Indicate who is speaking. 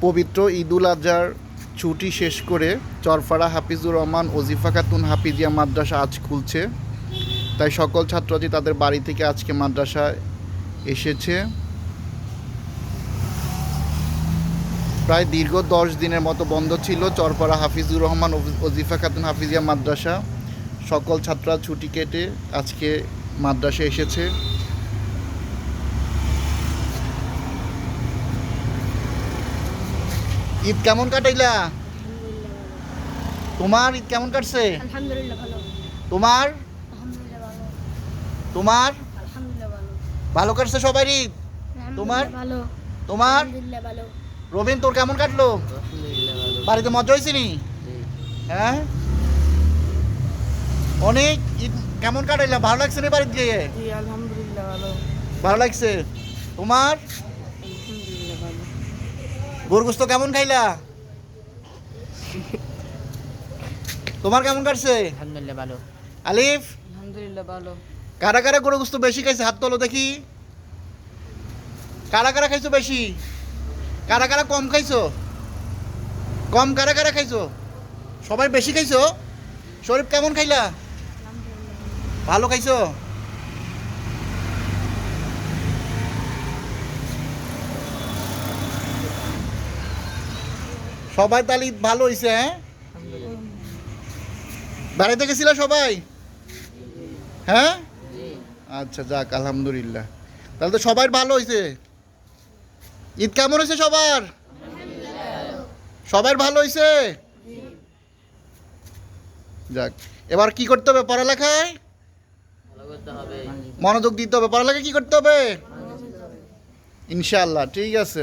Speaker 1: পবিত্র ঈদুল আজহার ছুটি শেষ করে চরফাড়া হাফিজুর রহমান ওজিফা খাতুন হাফিজিয়া মাদ্রাসা আজ খুলছে। তাই সকল ছাত্রছাত্রী তাদের বাড়ি থেকে আজকে মাদ্রাসায় এসেছে। প্রায় দীর্ঘ 10 দিনের মতো বন্ধ ছিল চরফাড়া হাফিজুর রহমান ওজিফা খাতুন হাফিজিয়া মাদ্রাসা। সকল ছাত্ররা ছুটি কেটে আজকে মাদ্রাসায় এসেছে। ঈদ কেমন কাটাইলা? তোমার ঈদ কেমন কাটছে?
Speaker 2: আলহামদুলিল্লাহ ভালো।
Speaker 1: তোমার
Speaker 2: আলহামদুলিল্লাহ ভালো।
Speaker 1: তোমার
Speaker 2: আলহামদুলিল্লাহ ভালো।
Speaker 1: ভালো কাটছে সবার ঈদ? তোমার?
Speaker 2: ভালো।
Speaker 1: তোমার?
Speaker 2: আলহামদুলিল্লাহ ভালো।
Speaker 1: রবিন তোর কেমন কাটলো?
Speaker 3: আলহামদুলিল্লাহ ভালো।
Speaker 1: বাড়িতে মজা হয়েছে নি? হ্যাঁ, অনেক ঈদ কেমন কাটাইলা? ভালো লাগছে না বাড়িতে গিয়ে?
Speaker 3: জি আলহামদুলিল্লাহ ভালো।
Speaker 1: ভালো লাগছে। তোমার?
Speaker 3: আলহামদুলিল্লাহ ভালো।
Speaker 1: গরু গোস্ত কেমন খাইলা? তোমার কেমন কাটছে?
Speaker 3: আলহামদুলিল্লাহ ভালো।
Speaker 1: আলিফ,
Speaker 3: আলহামদুলিল্লাহ ভালো।
Speaker 1: কারা কারা গরু গোস্ত বেশি খাইছে হাত তোলো দেখি। কারা কারা খাইছো বেশি? কারা কারা কম খাইছো? কম কারা কারা খাইছো? সবাই বেশি খাইছো? শরীফ কেমন খাইলা? ভালো খাইছো? সবাই তাহলে ঈদ ভালো হয়েছে। হ্যাঁ, বেড়াইতে গেছিলা সবাই? হ্যাঁ, আচ্ছা যাক আলহামদুলিল্লাহ। তাহলে তো সবাই ভালো হয়েছে। ঈদ কেমন হয়েছে সবার? সবার ভালো হয়েছে। যাক, এবার কি করতে হবে? পড়ালেখায়
Speaker 3: ভালো করতে হবে।
Speaker 1: মনোযোগ দিতে হবে। পড়ালেখা কি করতে হবে? ইনশাআল্লাহ, ঠিক আছে।